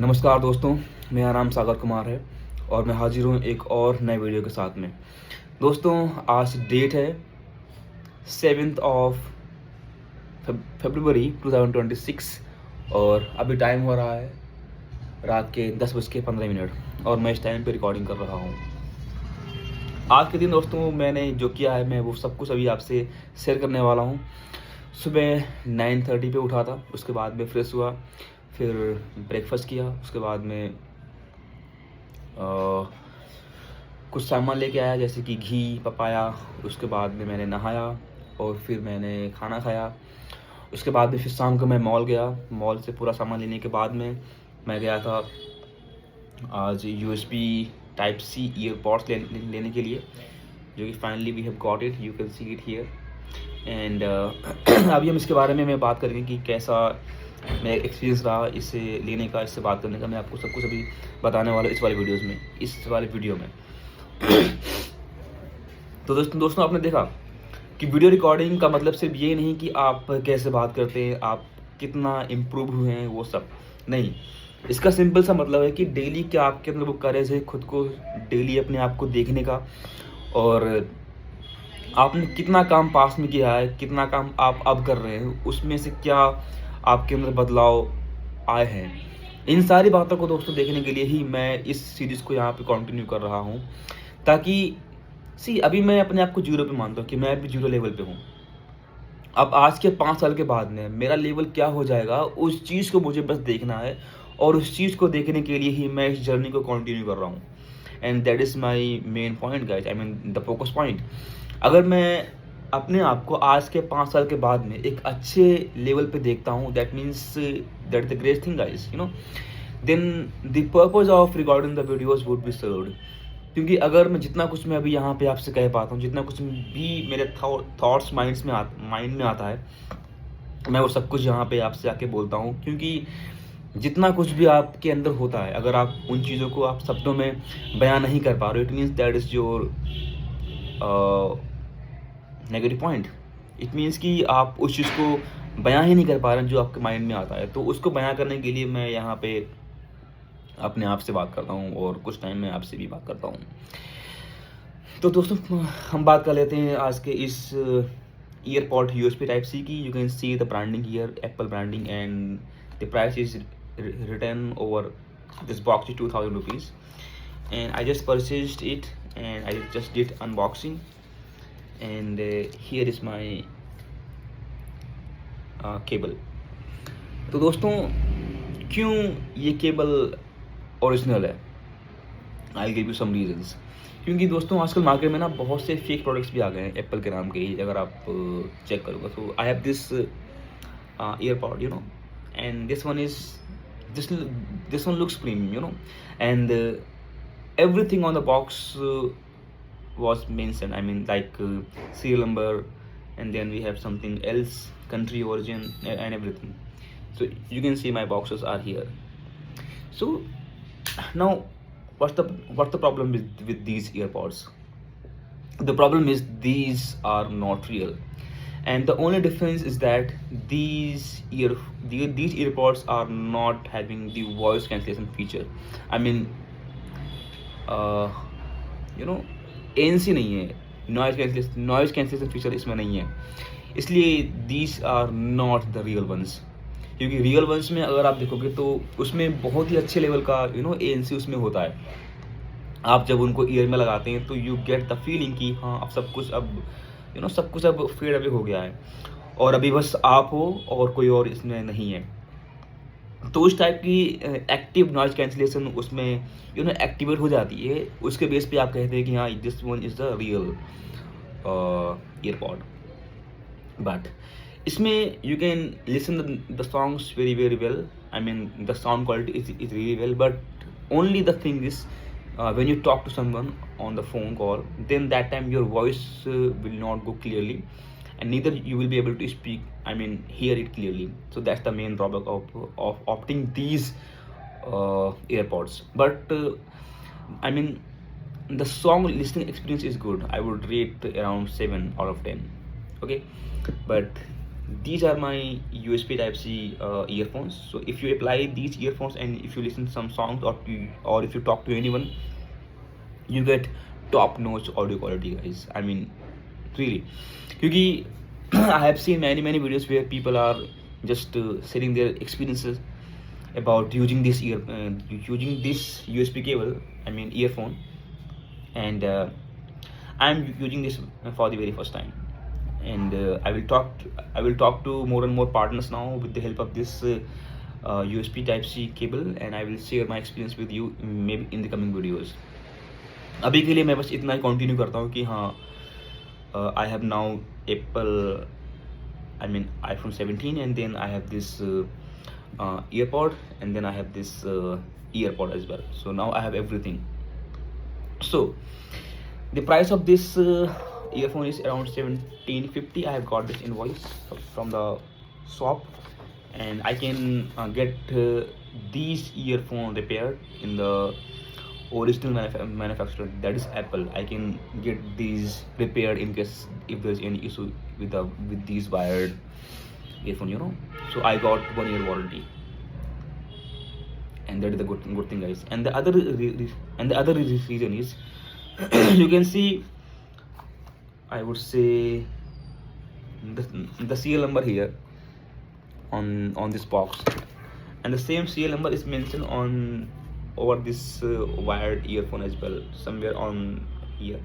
नमस्कार दोस्तों, मेरा नाम सागर कुमार है और मैं हाजिर हूँ एक और नए वीडियो के साथ में। दोस्तों, आज डेट है 7th ऑफ फरवरी 2026 और अभी टाइम हो रहा है रात के 10:15 और मैं इस टाइम पे रिकॉर्डिंग कर रहा हूँ। आज के दिन दोस्तों मैंने जो किया है मैं वो सब कुछ अभी आपसे शेयर करने वाला हूँ। सुबह 9:30 पे उठा था, उसके बाद में फ्रेश हुआ, फिर ब्रेकफास्ट किया, उसके बाद में कुछ सामान लेके आया जैसे कि घी, पपाया। उसके बाद में मैंने नहाया और फिर मैंने खाना खाया। उसके बाद में फिर शाम को मैं मॉल गया। मॉल से पूरा सामान लेने के बाद में मैं गया था आज यूएसबी टाइप सी ईयरपॉड्स लेने के लिए, जो कि finally we have got it, you can see it here. And अभी हम इसके बारे में मैं बात करेंगे कि कैसा मेरा एक्सपीरियंस रहा इसे लेने का, इससे बात करने का। मैं आपको सब कुछ अभी बताने वाला हूँ इस वाले वीडियो में। तो दोस्तों आपने देखा कि वीडियो रिकॉर्डिंग का मतलब सिर्फ ये नहीं कि आप कैसे बात करते हैं, आप कितना इम्प्रूव हुए हैं, वो सब नहीं। इसका सिंपल सा मतलब है कि डेली क्या आपके अंदर वो करेज है खुद को डेली अपने आप को देखने का, और आपने कितना काम पास में किया है, कितना काम आप अब कर रहे हैं, उसमें से क्या आपके अंदर बदलाव आए हैं। इन सारी बातों को दोस्तों देखने के लिए ही मैं इस सीरीज़ को यहाँ पे कंटिन्यू कर रहा हूँ, ताकि अभी मैं अपने आप को जीरो पे मानता हूँ कि मैं अभी जीरो लेवल पे हूँ। अब आज के 5 साल के बाद में मेरा लेवल क्या हो जाएगा, उस चीज़ को मुझे बस देखना है, और उस चीज़ को देखने के लिए ही मैं इस जर्नी को कंटिन्यू कर रहा हूँ। And that is my main point guys, I mean the focus point. अगर मैं अपने आप को आज के 5 साल के बाद में एक अच्छे लेवल पे देखता हूँ, that means that the great thing guys, then the purpose of recording the videos would be served. क्योंकि अगर मैं जितना कुछ मैं अभी यहाँ पे आपसे कह पाता हूँ, जितना कुछ भी मेरे थॉट्स माइंड में आता है, मैं वो सब कुछ यहाँ पे आपसे आके बोलता हूँ। क्योंकि जितना कुछ भी आपके अंदर होता है, अगर आप उन चीज़ों को आप शब्दों में बयान नहीं कर पा रहे हो, it means that is your negative point. It means कि आप उस चीज़ को बयां ही नहीं कर पा रहे हैं जो आपके माइंड में आता है। तो उसको बयां करने के लिए मैं यहाँ पे अपने आप से बात करता हूँ और कुछ टाइम में आपसे भी बात करता हूँ। तो दोस्तों हम बात कर लेते हैं आज के इस ईयरपॉड यूएसबी टाइप सी की। You can see the branding here, Apple branding, and the price is return over this box is 2000 rupees, and I just purchased it and I just did unboxing, and here is my cable. तो दोस्तों क्यों ये cable original है, I give you some reasons. क्योंकि दोस्तों आजकल market में ना बहुत से फेक प्रोडक्ट्स भी आ गए हैं एप्पल के नाम के ही, अगर आप चेक करोगे तो I have this earpod, and this one looks premium, and everything on the box was mentioned, I mean like serial number, and then we have something else, country origin, and everything. So you can see my boxes are here. So now what's the problem with these earpods? The problem is these are not real, and the only difference is that these earpods are not having the voice cancellation feature. I mean ANC नहीं है, noise cancellation feature इसमें नहीं है, इसलिए these are not the real ones. क्योंकि real ones में अगर आप देखोगे तो उसमें बहुत ही अच्छे लेवल का ANC उसमें होता है। आप जब उनको ईयर में लगाते हैं तो यू गेट द फीलिंग कि हाँ अब सब कुछ अब फेड अवे हो गया है, और अभी बस आप हो और कोई और इसमें नहीं है। तो उस टाइप की एक्टिव नॉइज कैंसिलेशन उसमें एक्टिवेट हो जाती है। उसके बेस पे आप कहते हैं कि हाँ this one is the real earpod. But इसमें you can listen the songs very very well, I mean the sound quality is really well, but only the thing is when you talk to someone on the phone call, then that time your voice will not go clearly, and neither you will be able to speak, I mean hear it clearly. So that's the main drawback of opting these earpods. But I mean the song listening experience is good. I would rate around 7 out of 10. Okay, but these are my USB Type-C earphones. So if you apply these earphones and if you listen some songs or if you talk to anyone, you get top notch audio quality, guys. I mean, really, क्योंकि I have seen many videos where people are just sharing their experiences about using this USB cable, I mean earphone, and I'm using this for the very first time, and I will talk to more and more partners now with the help of this USB Type-C cable, and I will share my experience with you maybe in the coming videos. अभी के लिए मैं बस इतना ही continue करता हूँ कि हाँ, I have now Apple, I mean iPhone 17, and then I have this earpod, and then I have this earpod as well. So now I have everything. So the price of this earphone is around 1750. I have got this invoice from the shop, and I can get these earphone repaired in the original manufacturer, that is Apple. I can get these repaired in case if there's any issue with these wired earphone, you know. So I got 1 year warranty, and that is the good thing, guys. And the other reason is you can see, I would say, the serial number here on this box, and the same serial number is mentioned over this wired earphone as well, somewhere on here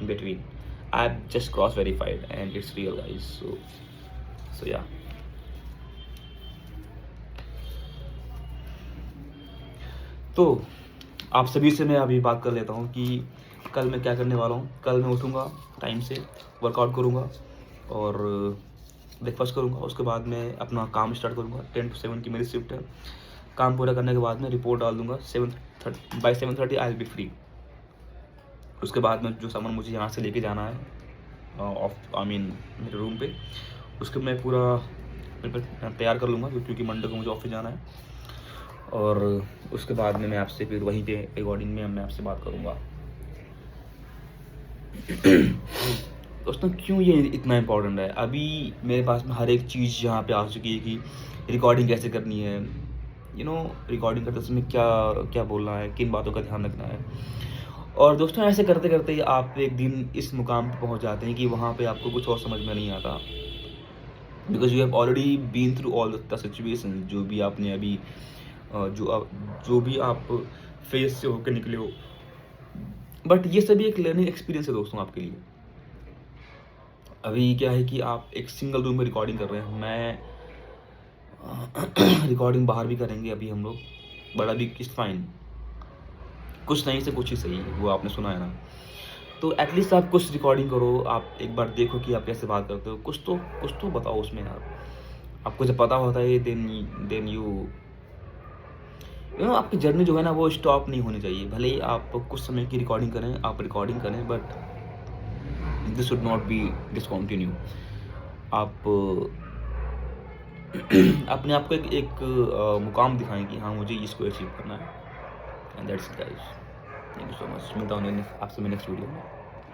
in between. I've just cross verified and it's real, guys. So yeah. तो आप सभी से मैं अभी बात कर लेता हूँ कि कल मैं क्या करने वाला हूँ. कल मैं उठूँगा टाइम से, वर्कआउट करूँगा और ब्रेकफास्ट करूँगा. उसके बाद मैं अपना काम स्टार्ट करूँगा. 10 to 7 की मेरी शिफ्ट है. काम पूरा करने के बाद मैं रिपोर्ट डाल दूंगा. 7:30 आई विल बी फ्री. उसके बाद में जो सामान मुझे यहाँ से लेके जाना है मेरे रूम पे, उसके मैं पूरा तैयार कर लूँगा क्योंकि मंडे को मुझे ऑफिस जाना है. और उसके बाद में मैं आपसे फिर वहीं पे रिकॉर्डिंग में मैं आपसे बात करूँगा. दोस्तों, क्यों ये इतना इम्पोर्टेंट है? अभी मेरे पास में हर एक चीज़ यहाँ पे आ चुकी है कि रिकॉर्डिंग कैसे करनी है, रिकॉर्डिंग करते समय क्या बोलना है, किन बातों का ध्यान रखना है. और दोस्तों, ऐसे करते करते आप एक दिन इस मुकाम पे पहुंच जाते हैं कि वहाँ पे आपको कुछ और समझ में नहीं आता, because you have already been through all the situation. जो भी आपने अभी जो भी आप फेस से होकर निकले हो. बट ये सभी एक लर्निंग एक्सपीरियंस है दोस्तों आपके लिए. अभी क्या है कि आप एक सिंगल रूम में रिकॉर्डिंग कर रहे हैं. मैं रिकॉर्डिंग बाहर भी करेंगे अभी हम लोग, बट अभी इट्स फाइन. कुछ नहीं से कुछ ही सही, वो आपने सुना है ना. तो एटलीस्ट आप कुछ रिकॉर्डिंग करो. आप एक बार देखो कि आप कैसे बात करते हो. कुछ तो बताओ उसमें यार. आपको जब पता होता है देन यू आपकी जर्नी जो है ना वो स्टॉप नहीं होनी चाहिए. भले ही आप कुछ समय की रिकॉर्डिंग करें, but this should not be discontinue. आप अपने आप को एक मुकाम दिखाएं कि हाँ, मुझे इसको अचीव करना है. And that's it, guys. Thank you so much. मिलता हूँ आपसे मैं नेक्स्ट वीडियो में.